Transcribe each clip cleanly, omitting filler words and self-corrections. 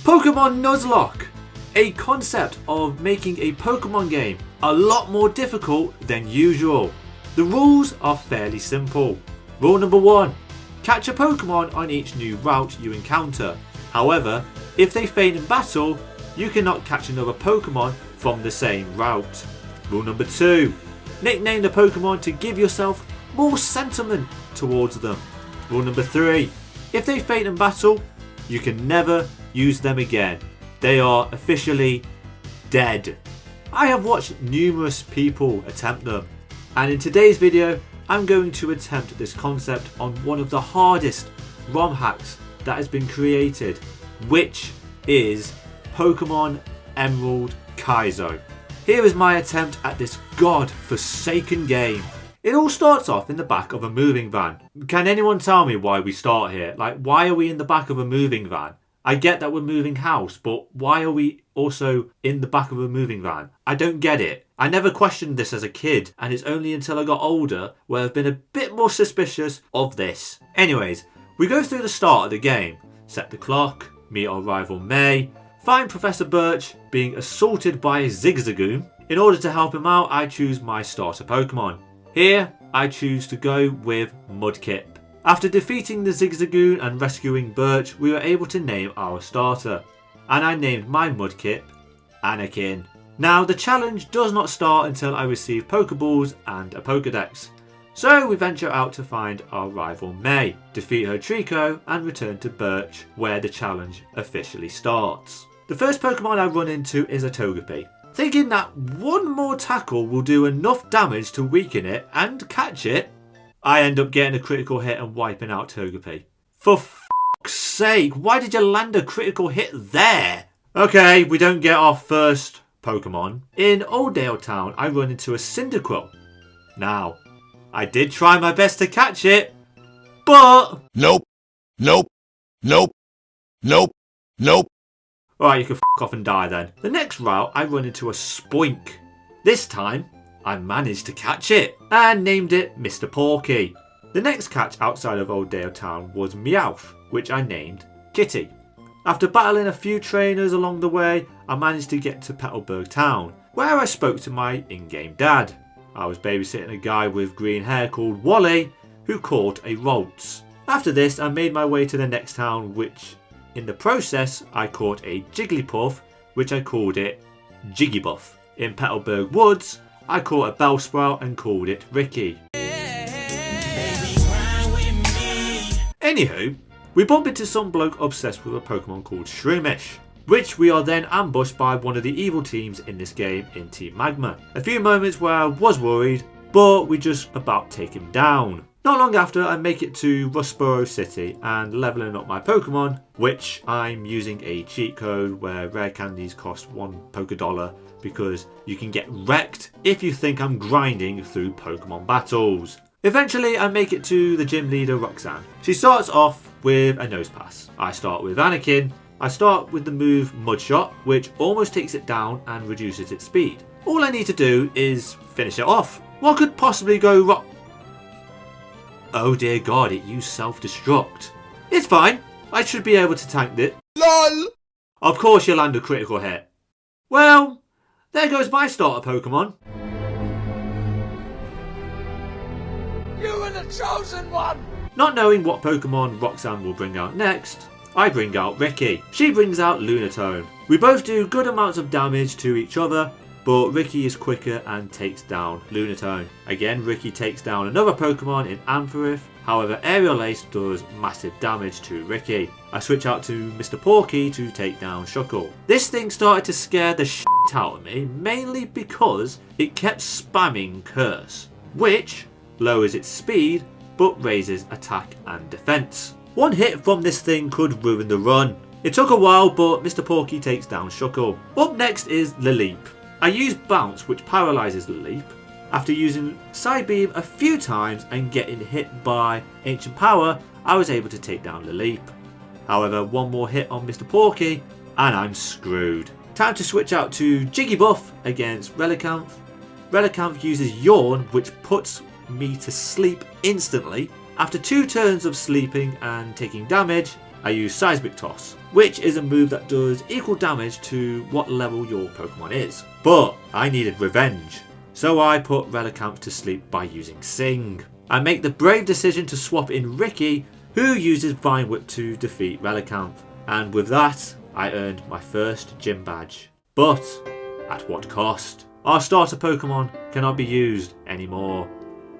Pokemon Nuzlocke, a concept of making a Pokemon game a lot more difficult than usual. The rules are fairly simple. Rule number 1, catch a Pokemon on each new route you encounter. However, if they faint in battle, you cannot catch another Pokemon from the same route. Rule number 2, nickname the Pokemon to give yourself more sentiment towards them. Rule number 3, if they faint in battle, you can never use them again. They are officially dead. I have watched numerous people attempt them, and in today's video I'm going to attempt this concept on one of the hardest ROM hacks that has been created, which is Pokemon Emerald Kaizo. Here is my attempt at this god-forsaken game. It all starts off in the back of a moving van. Can anyone tell me why we start here? Like, why are we in the back of a moving van? I get that we're moving house, but why are we also in the back of a moving van? I don't get it. I never questioned this as a kid, and it's only until I got older where I've been a bit more suspicious of this. Anyways, we go through the start of the game, set the clock, meet our rival May, find Professor Birch being assaulted by a Zigzagoon. In order to help him out, I choose my starter Pokemon. Here, I choose to go with Mudkip. After defeating the Zigzagoon and rescuing Birch, we were able to name our starter, and I named my Mudkip Anakin. Now, the challenge does not start until I receive Pokeballs and a Pokedex, so we venture out to find our rival May, defeat her Trico, and return to Birch, where the challenge officially starts. The first Pokemon I run into is a Togepi. Thinking that one more tackle will do enough damage to weaken it and catch it, I end up getting a critical hit and wiping out Togepi. For f***'s sake, why did you land a critical hit there? Okay, we don't get our first Pokemon. In Oldale Town, I run into a Cyndaquil. Now, I did try my best to catch it, but... Nope. Alright, you can f*** off and die then. The next route, I run into a Spoink. This time, I managed to catch it and named it Mr. Porky. The next catch outside of Oldale Town was Meowth, which I named Kitty. After battling a few trainers along the way, I managed to get to Petalburg Town, where I spoke to my in-game dad. I was babysitting a guy with green hair called Wally, who caught a Ralts. After this, I made my way to the next town, which in the process, I caught a Jigglypuff, which I called it Jiggybuff. In Petalburg Woods, I caught a Bellsprout and called it Ricky. Anywho, we bump into some bloke obsessed with a Pokemon called Shroomish, which we are then ambushed by one of the evil teams in this game in Team Magma. A few moments where I was worried, but we just about take him down. Not long after, I make it to Rustboro City and leveling up my Pokemon, which I'm using a cheat code where rare candies cost $1 Pokedollar because you can get wrecked if you think I'm grinding through Pokemon battles. Eventually, I make it to the gym leader Roxanne. She starts off with a nose pass. I start with Anakin. I start with the move Mudshot, which almost takes it down and reduces its speed. All I need to do is finish it off. What could possibly go wrong? Oh dear god, it used self-destruct. It's fine. I should be able to tank it. LOL! Of course you'll land a critical hit. Well, there goes my starter Pokemon. You were the chosen one! Not knowing what Pokemon Roxanne will bring out next, I bring out Ricky. She brings out Lunatone. We both do good amounts of damage to each other, but Ricky is quicker and takes down Lunatone. Again, Ricky takes down another Pokemon in Ampharisth. However, Aerial Ace does massive damage to Ricky. I switch out to Mr. Porky to take down Shuckle. This thing started to scare the shit out of me, mainly because it kept spamming Curse, which lowers its speed but raises attack and defense. One hit from this thing could ruin the run. It took a while, but Mr. Porky takes down Shuckle. Up next is Lileep. I use Bounce, which paralyzes Lileep. After using Psybeam a few times and getting hit by Ancient Power, I was able to take down Lileep. However, one more hit on Mr. Porky and I'm screwed. Time to switch out to Jiggybuff against Relicanth. Relicanth uses Yawn, which puts me to sleep instantly. After 2 turns of sleeping and taking damage, I use Seismic Toss. which is a move that does equal damage to what level your Pokemon is. But I needed revenge, so I put Relicanth to sleep by using Sing. I make the brave decision to swap in Ricky, who uses Vine Whip to defeat Relicanth, and with that I earned my first gym badge. But at what cost? Our starter Pokemon cannot be used anymore.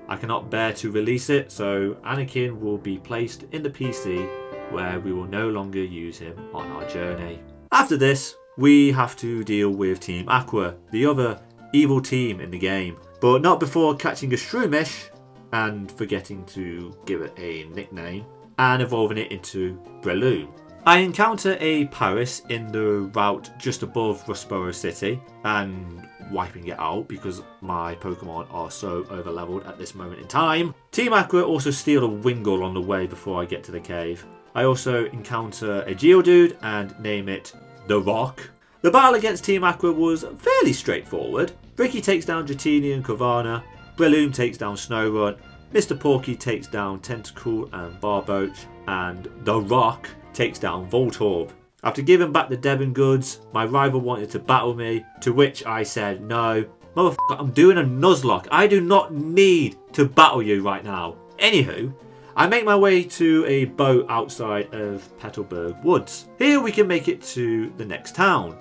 I cannot bear to release it, so Anakin will be placed in the PC where we will no longer use him on our journey. After this, we have to deal with Team Aqua, the other evil team in the game, but not before catching a Shroomish and forgetting to give it a nickname and evolving it into Breloom. I encounter a Paris in the route just above Rustboro City and wiping it out because my Pokemon are so overleveled at this moment in time. Team Aqua also steal a Wingull on the way before I get to the cave. I also encounter a Geodude and name it The Rock. The battle against Team Aqua was fairly straightforward. Ricky takes down Dratini and Carvanha, Breloom takes down Snorunt, Mr. Porky takes down Tentacool and Barboach, and The Rock takes down Voltorb. After giving back the Devon goods, my rival wanted to battle me, to which I said no. Motherfucker, I'm doing a Nuzlocke. I do not need to battle you right now. Anywho, I make my way to a boat outside of Petalburg Woods. Here we can make it to the next town.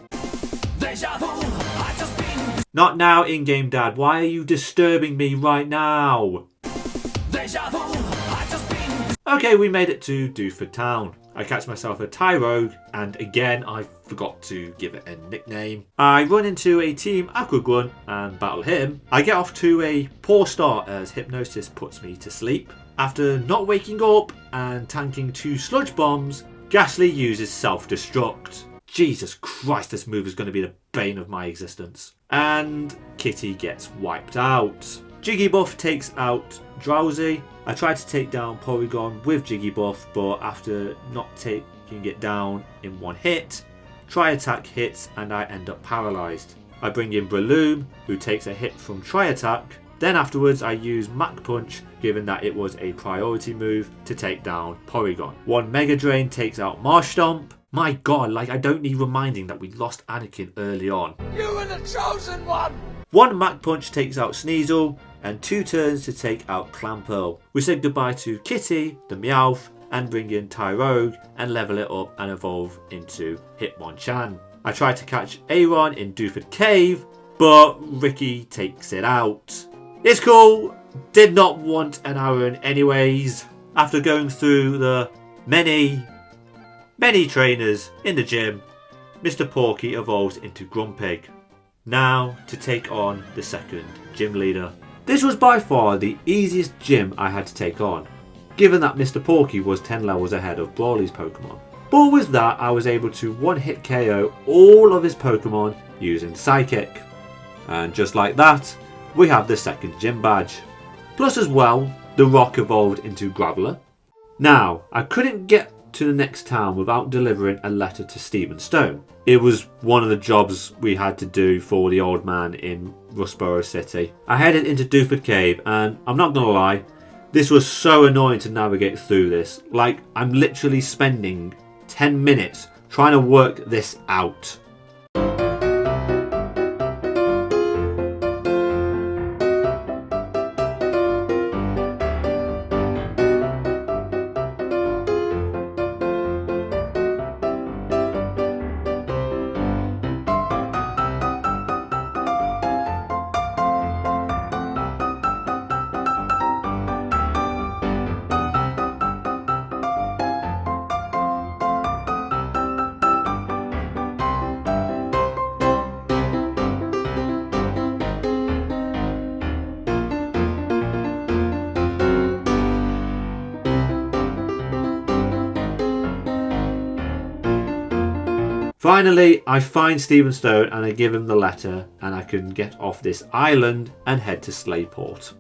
Not now, in-game dad. Why are you disturbing me right now? Okay, we made it to Dewford Town. I catch myself a Tyrogue, and again I forgot to give it a nickname. I run into a Team Aquagrunt and battle him. I get off to a poor start as Hypnosis puts me to sleep. After not waking up and tanking 2 Sludge Bombs, Ghastly uses Self-Destruct. Jesus Christ, this move is going to be the bane of my existence. And Kitty gets wiped out. Jigglypuff takes out Drowsy. I tried to take down Porygon with Jigglypuff, but after not taking it down in one hit, Tri-Attack hits and I end up paralysed. I bring in Breloom, who takes a hit from Tri-Attack. Then afterwards I use Mach Punch, given that it was a priority move, to take down Porygon. One Mega Drain takes out Marshtomp. My god, like I don't need reminding that we lost Anakin early on. You were the chosen one! One Mach Punch takes out Sneasel, and 2 turns to take out Clamperl. We said goodbye to Kitty, the Meowth, and bring in Tyrogue and level it up and evolve into Hitmonchan. I tried to catch Aron in Dewford Cave, but Ricky takes it out. It's cool, did not want an Aron anyways. After going through the many trainers in the gym, Mr. Porky evolves into Grumpig. Now to take on the second gym leader. This was by far the easiest gym I had to take on, given that Mr. Porky was 10 levels ahead of Brawly's Pokemon. But with that, I was able to one-hit KO all of his Pokemon using Psychic. And just like that, we have the second gym badge. Plus as well, the Rock evolved into Graveler. Now, I couldn't get to the next town without delivering a letter to Stephen Stone. It was one of the jobs we had to do for the old man in Rustboro City. I headed into Dewford Cave and I'm not gonna lie, this was so annoying to navigate through this. Like, I'm literally spending 10 minutes trying to work this out. Finally, I find Stephen Stone and I give him the letter and I can get off this island and head to Slayport.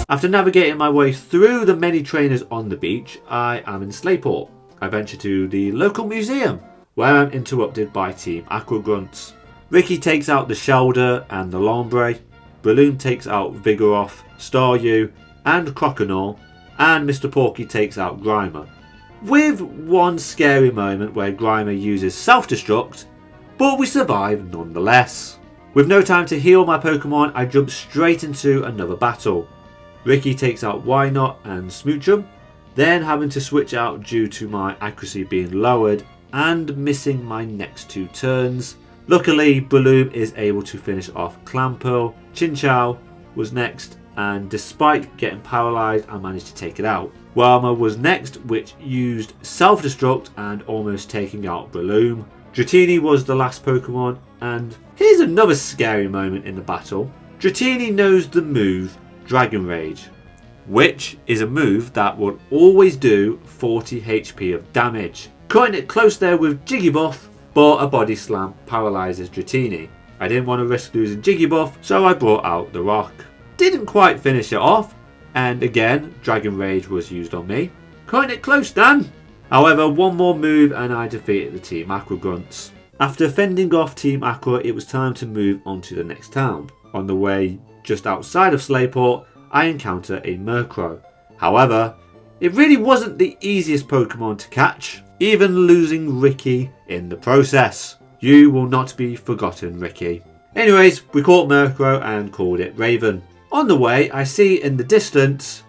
After navigating my way through the many trainers on the beach, I am in Slayport. I venture to the local museum, where I'm interrupted by Team Aquagrunts. Ricky takes out the Shelder and the Lombre. Breloom takes out Vigoroth, Staryu and Croconaw, and Mr. Porky takes out Grimer, with one scary moment where Grimer uses self-destruct, but we survive nonetheless. With no time to heal my Pokemon, I jump straight into another battle. Ricky takes out Wynot and Smoochum, then having to switch out due to my accuracy being lowered and missing my next 2 turns. Luckily, Balloon is able to finish off Clamperl. Chinchou was next, and despite getting paralysed, I managed to take it out. Wilma was next, which used self-destruct and almost taking out Balloon. Dratini was the last Pokemon, and here's another scary moment in the battle. Dratini knows the move Dragon Rage, which is a move that will always do 40 HP of damage. Cutting it close there with Jigglypuff, but a body slam paralyses Dratini. I didn't want to risk losing Jigglypuff, so I brought out the rock. Didn't quite finish it off, and again Dragon Rage was used on me. Cutting it close, Dan! However, one more move and I defeated the Team Aqua Grunts. After fending off Team Aqua, it was time to move on to the next town. On the way just outside of Slayport, I encounter a Murkrow. However, it really wasn't the easiest Pokemon to catch, even losing Ricky in the process. You will not be forgotten, Ricky. Anyways, we caught Murkrow and called it Raven. On the way, I see in the distance...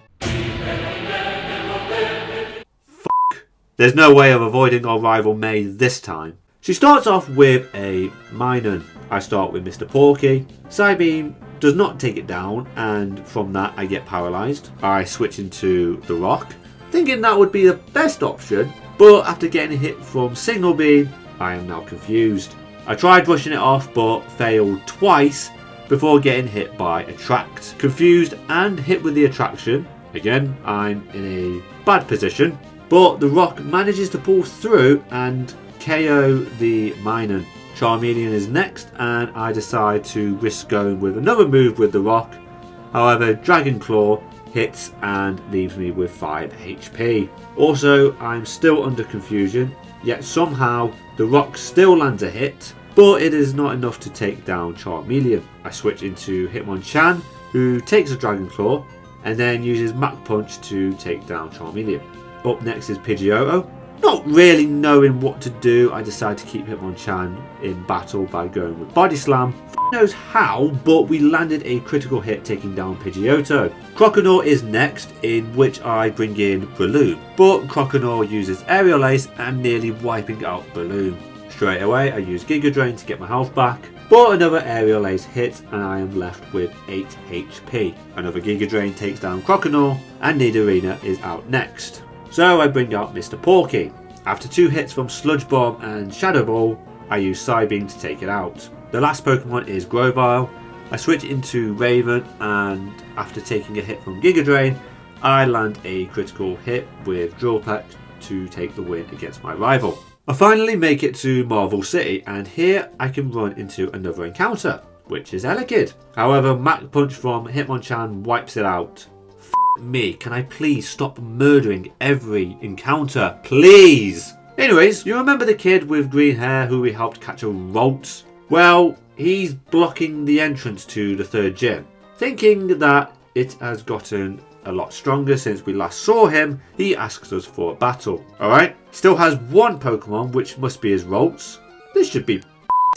There's no way of avoiding our rival May this time. She starts off with a Minun. I start with Mr. Porky. Psybeam does not take it down, and from that I get paralysed. I switch into the rock, thinking that would be the best option, but after getting hit from Signal Beam, I am now confused. I tried brushing it off but failed twice before getting hit by Attract. Confused and hit with the attraction. Again, I'm in a bad position, but the rock manages to pull through and KO the Minun. Charmeleon is next, and I decide to risk going with another move with the rock. However, Dragon Claw hits and leaves me with 5 HP. Also, I'm still under confusion, yet somehow the rock still lands a hit, but it is not enough to take down Charmeleon. I switch into Hitmonchan, who takes a Dragon Claw and then uses Mach Punch to take down Charmeleon. Up next is Pidgeotto. Not really knowing what to do, I decide to keep Hitmonchan in battle by going with Body Slam. Knows how, but we landed a critical hit taking down Pidgeotto. Croconaw is next, in which I bring in Balloon, but Croconaw uses Aerial Ace and nearly wiping out Balloon. Straight away I use Giga Drain to get my health back, but another Aerial Ace hits and I am left with 8 HP. Another Giga Drain takes down Croconaw, and Nidorina is out next. So I bring out Mr. Porky. After 2 hits from Sludge Bomb and Shadow Ball, I use Psybeam to take it out. The last Pokemon is Grovyle. I switch into Raven, and after taking a hit from Giga Drain, I land a critical hit with Drill Peck to take the win against my rival. I finally make it to Marvel City, and here I can run into another encounter, which is Elekid. However, Mach Punch from Hitmonchan wipes it out. Me, can I please stop murdering every encounter, please? Anyways, you remember the kid with green hair who we helped catch a Ralts? Well, he's blocking the entrance to the 3rd gym. Thinking that it has gotten a lot stronger since we last saw him, he asks us for a battle. Alright, still has 1 Pokemon, which must be his Ralts. This should be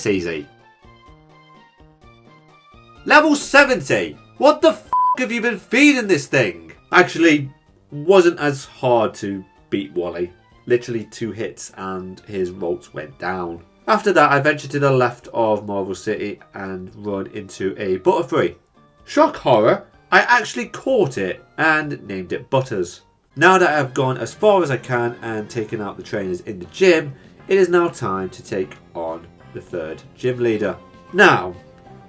easy. Level 70! What the have you been feeding this thing? Actually, wasn't as hard to beat Wally. Literally 2 hits and his Ralts went down. After that, I venture to the left of Marvel City and run into a Butterfree. Shock horror, I actually caught it and named it Butters. Now that I have gone as far as I can and taken out the trainers in the gym, it is now time to take on the 3rd gym leader. Now,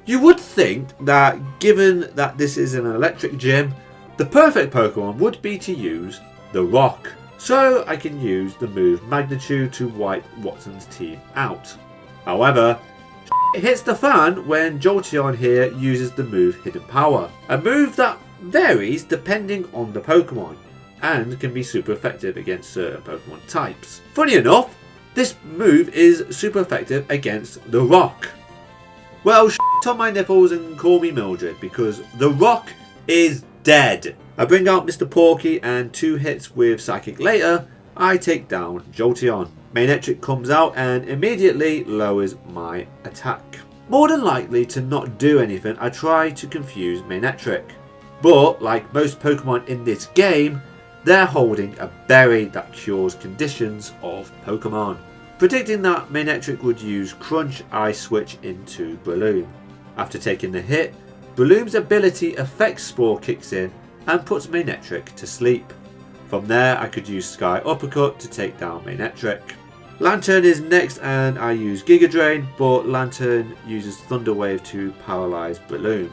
you would think that given that this is an electric gym, the perfect Pokemon would be to use the Rock. So I can use the move Magnitude to wipe Watson's team out. However, it hits the fan when Jolteon here uses the move Hidden Power. A move that varies depending on the Pokemon and can be super effective against certain Pokemon types. Funny enough, this move is super effective against the Rock. Well, on my nipples and call me Mildred, because the Rock is dead. I bring out Mr. Porky and 2 hits with Psychic later, I take down Jolteon. Manectric comes out and immediately lowers my attack. More than likely to not do anything, I try to confuse Manectric. But like most Pokemon in this game, they're holding a berry that cures conditions of Pokemon. Predicting that Manectric would use Crunch, I switch into Breloom. After taking the hit, Breloom's ability Effect Spore kicks in and puts Manectric to sleep. From there I could use Sky Uppercut to take down Manectric. Lantern is next and I use Giga Drain, but Lantern uses Thunder Wave to paralyze Breloom.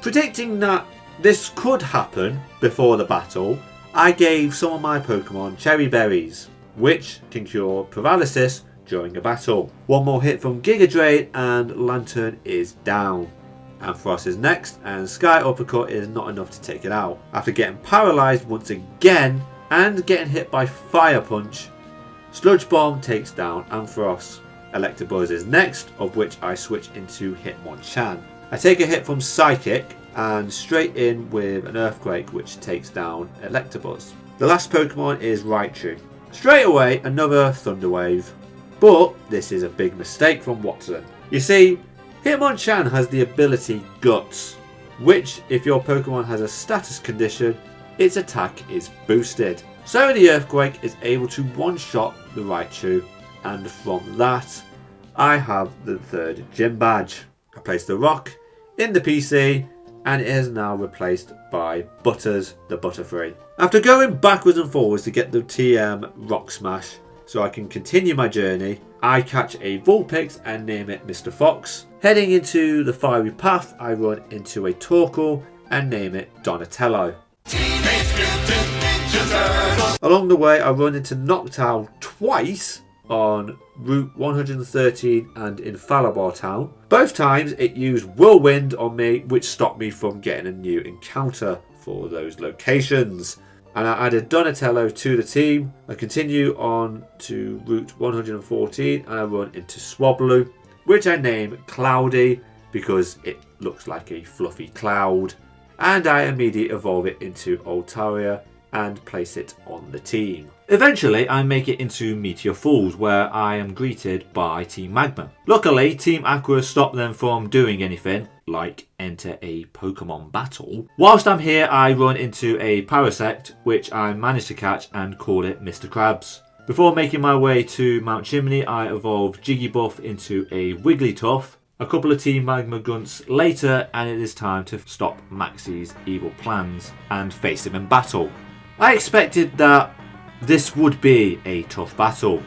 Predicting that this could happen before the battle, I gave some of my Pokemon Cherry Berries, which can cure paralysis during a battle. One more hit from Giga Drain and Lantern is down. Ampharos is next and Sky Uppercut is not enough to take it out. After getting paralysed once again and getting hit by Fire Punch, Sludge Bomb takes down Ampharos. Electabuzz is next, of which I switch into Hitmonchan. I take a hit from Psychic and straight in with an Earthquake which takes down Electabuzz. The last Pokemon is Raichu. Straight away another Thunder Wave, but this is a big mistake from Watson. You see, Hitmonchan has the ability Guts, which if your Pokemon has a status condition, its attack is boosted. So the Earthquake is able to one-shot the Raichu, and from that I have the 3rd gym badge. I place the rock in the PC and it is now replaced by Butters the Butterfree. After going backwards and forwards to get the TM Rock Smash so I can continue my journey, I catch a Vulpix and name it Mr. Fox. Heading into the fiery path, I run into a Torkoal and name it Donatello. Along the way, I run into Noctowl twice on Route 113 and in Falabar Town. Both times it used Whirlwind on me, which stopped me from getting a new encounter for those locations. And I added Donatello to the team. I continue on to Route 114 and I run into Swablu, which I name Cloudy because it looks like a fluffy cloud. And I immediately evolve it into Altaria and place it on the team. Eventually I make it into Meteor Falls where I am greeted by Team Magma. Luckily Team Aqua stopped them from doing anything like enter a Pokemon battle. Whilst I'm here I run into a Parasect which I managed to catch and call it Mr. Krabs. Before making my way to Mount Chimney I evolve Jigglypuff into a Wigglytuff. A couple of Team Magma grunts later and it is time to stop Maxie's evil plans and face him in battle. I expected that this would be a tough battle.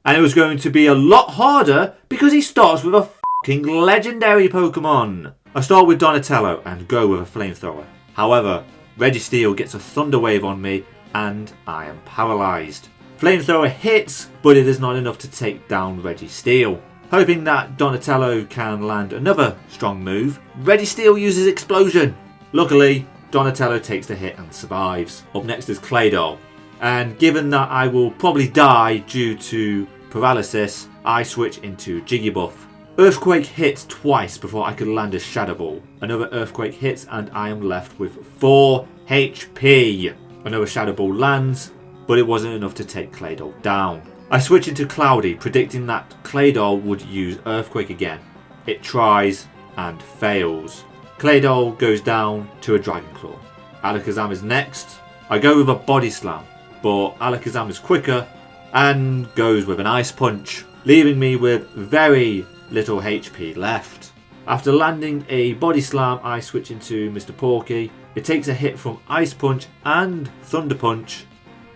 And it was going to be a lot harder because he starts with a fucking legendary Pokemon. I start with Donatello and go with a Flamethrower. However, Registeel gets a Thunder Wave on me and I am paralysed. Flamethrower hits, but it is not enough to take down Registeel. Hoping that Donatello can land another strong move, Registeel uses Explosion. Luckily, Donatello takes the hit and survives. Up next is Claydol. And given that I will probably die due to paralysis, I switch into Jigglypuff. Earthquake hits twice before I could land a Shadow Ball. Another Earthquake hits and I am left with 4 HP. Another Shadow Ball lands, but it wasn't enough to take Claydol down. I switch into Cloudy, predicting that Claydol would use Earthquake again. It tries and fails. Claydol goes down to a Dragon Claw. Alakazam is next. I go with a Body Slam, but Alakazam is quicker and goes with an Ice Punch, leaving me with very little HP left. After landing a Body Slam, I switch into Mr. Porky. It takes a hit from Ice Punch and Thunder Punch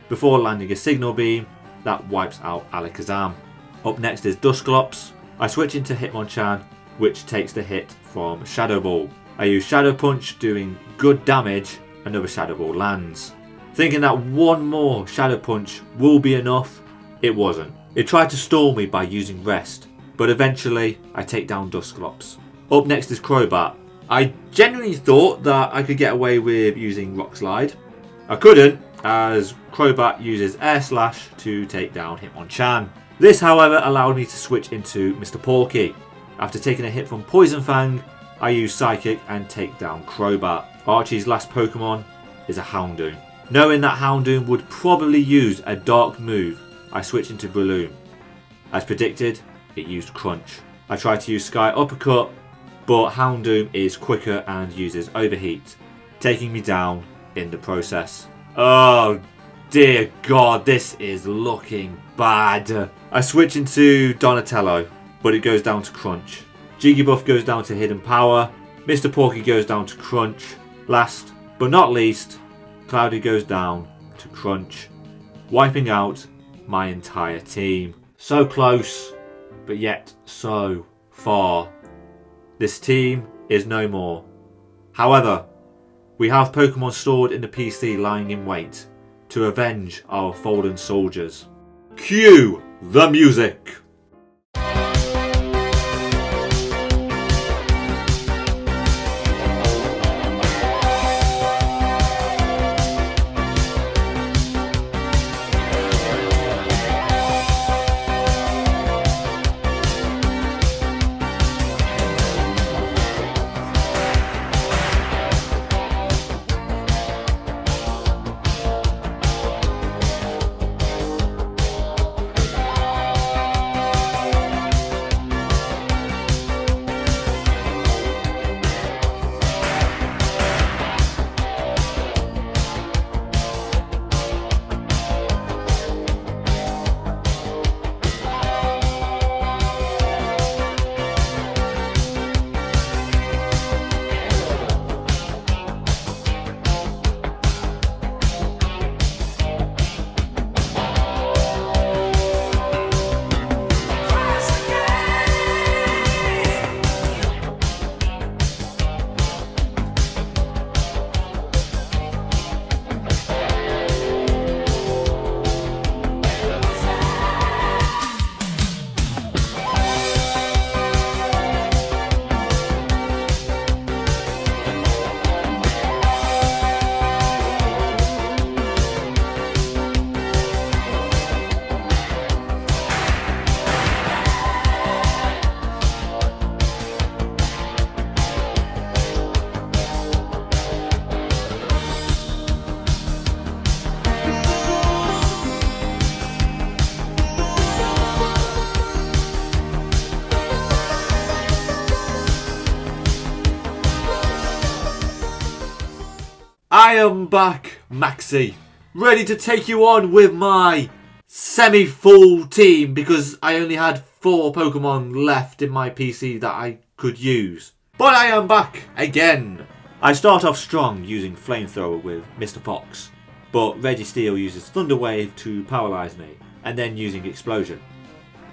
before landing a Signal Beam that wipes out Alakazam. Up next is Dusclops. I switch into Hitmonchan, which takes the hit from Shadow Ball. I use Shadow Punch, doing good damage. Another Shadow Ball lands. Thinking that one more Shadow Punch will be enough, it wasn't. It tried to stall me by using Rest, but eventually I take down Dusclops. Up next is Crobat. I genuinely thought that I could get away with using Rock Slide. I couldn't, as Crobat uses Air Slash to take down Hitmonchan. This, however, allowed me to switch into Mr. Porky. After taking a hit from Poison Fang, I use Psychic and take down Crobat. Archie's last Pokemon is a Houndoom. Knowing that Houndoom would probably use a dark move, I switched into Breloom. As predicted, it used Crunch. I tried to use Sky Uppercut, but Houndoom is quicker and uses Overheat, taking me down in the process. Oh dear God, this is looking bad. I switch into Donatello, but it goes down to Crunch. Jigglypuff goes down to Hidden Power. Mr. Porky goes down to Crunch. Last but not least, Cloudy goes down to Crunch, wiping out my entire team. So close, but yet so far. This team is no more. However, we have Pokemon stored in the PC lying in wait to avenge our fallen soldiers. Cue the music! I am back, Maxi, ready to take you on with my semi-full team because I only had 4 Pokemon left in my PC that I could use. But I am back again. I start off strong using Flamethrower with Mr. Fox, but Registeel uses Thunder Wave to paralyze me, and then using Explosion,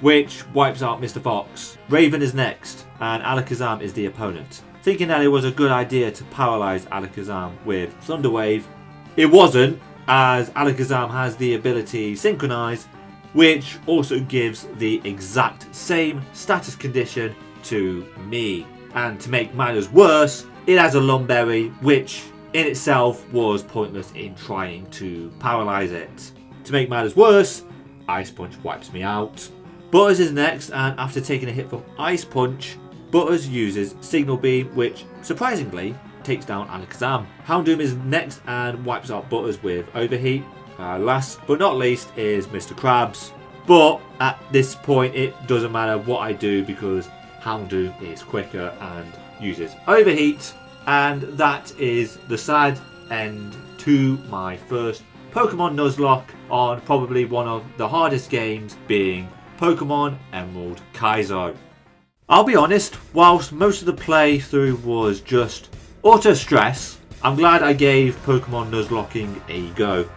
which wipes out Mr. Fox. Raven is next, and Alakazam is the opponent. Thinking that it was a good idea to paralyze Alakazam with Thunder Wave, it wasn't, as Alakazam has the ability Synchronize, which also gives the exact same status condition to me. And to make matters worse, it has a Lumberry, which in itself was pointless in trying to paralyze it. To make matters worse, Ice Punch wipes me out. Butters is next, and after taking a hit from Ice Punch, Butters uses Signal Beam, which surprisingly takes down Alakazam. Houndoom is next and wipes out Butters with Overheat. Last but not least is Mr. Krabs. But at this point it doesn't matter what I do because Houndoom is quicker and uses Overheat. And that is the sad end to my first Pokemon Nuzlocke on probably one of the hardest games, being Pokemon Emerald Kaizo. I'll be honest, whilst most of the playthrough was just utter stress, I'm glad I gave Pokemon Nuzlocking a go.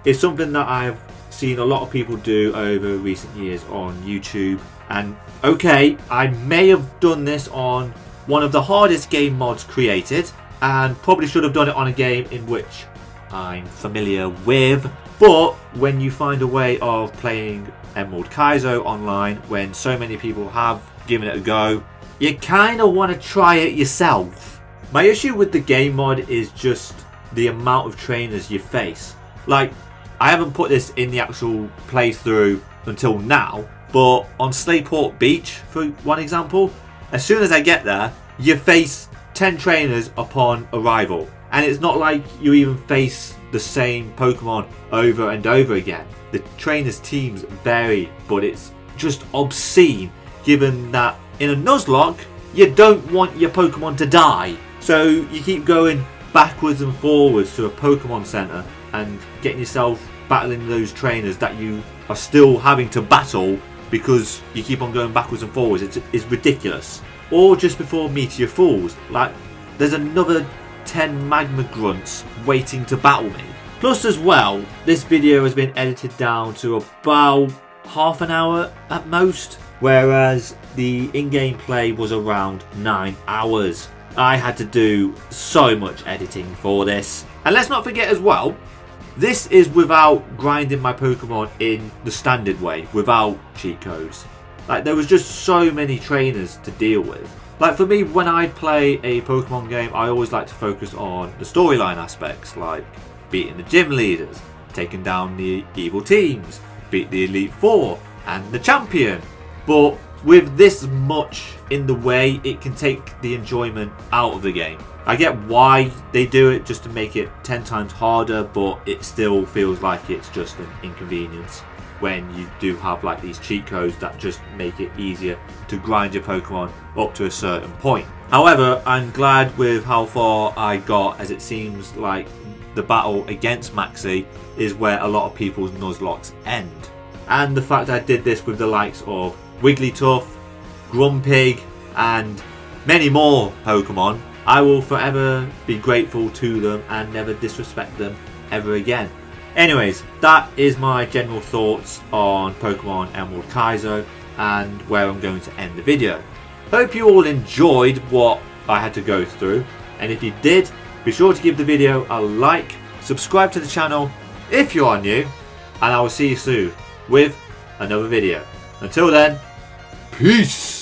It's something that I've seen a lot of people do over recent years on YouTube, and okay, I may have done this on one of the hardest game mods created, and probably should have done it on a game in which I'm familiar with, but when you find a way of playing Emerald Kaizo online when so many people have given it a go, you kind of want to try it yourself. My issue with the game mod is just the amount of trainers you face. Like, I haven't put this in the actual playthrough until now, but on Slayport Beach, for one example, as soon as I get there, you face 10 trainers upon arrival. And it's not like you even face the same Pokemon over and over again. The trainers' teams vary, but it's just obscene given that in a Nuzlocke, you don't want your Pokemon to die. So you keep going backwards and forwards to a Pokemon Center and getting yourself battling those trainers that you are still having to battle because you keep on going backwards and forwards. It's ridiculous. Or just before Meteor falls, like there's another 10 Magma Grunts waiting to battle me. Plus as well, this video has been edited down to about half an hour at most, whereas the in-game play was around 9 hours. I had to do so much editing for this. And let's not forget as well, this is without grinding my Pokemon in the standard way, without cheat codes. Like, there was just so many trainers to deal with. Like, for me, when I play a Pokemon game, I always like to focus on the storyline aspects, like beating the gym leaders, taking down the evil teams, beat the Elite Four, and the champion. But with this much in the way, it can take the enjoyment out of the game. I get why they do it, just to make it 10 times harder, but it still feels like it's just an inconvenience when you do have like these cheat codes that just make it easier to grind your Pokemon up to a certain point. However, I'm glad with how far I got, as it seems like the battle against Maxie is where a lot of people's Nuzlockes end. And the fact I did this with the likes of Wigglytuff, Grumpig, and many more Pokemon, I will forever be grateful to them and never disrespect them ever again. Anyways, that is my general thoughts on Pokemon Emerald Kaizo and where I'm going to end the video. Hope you all enjoyed what I had to go through, and if you did, be sure to give the video a like, subscribe to the channel if you are new, and I will see you soon with another video. Until then, peace!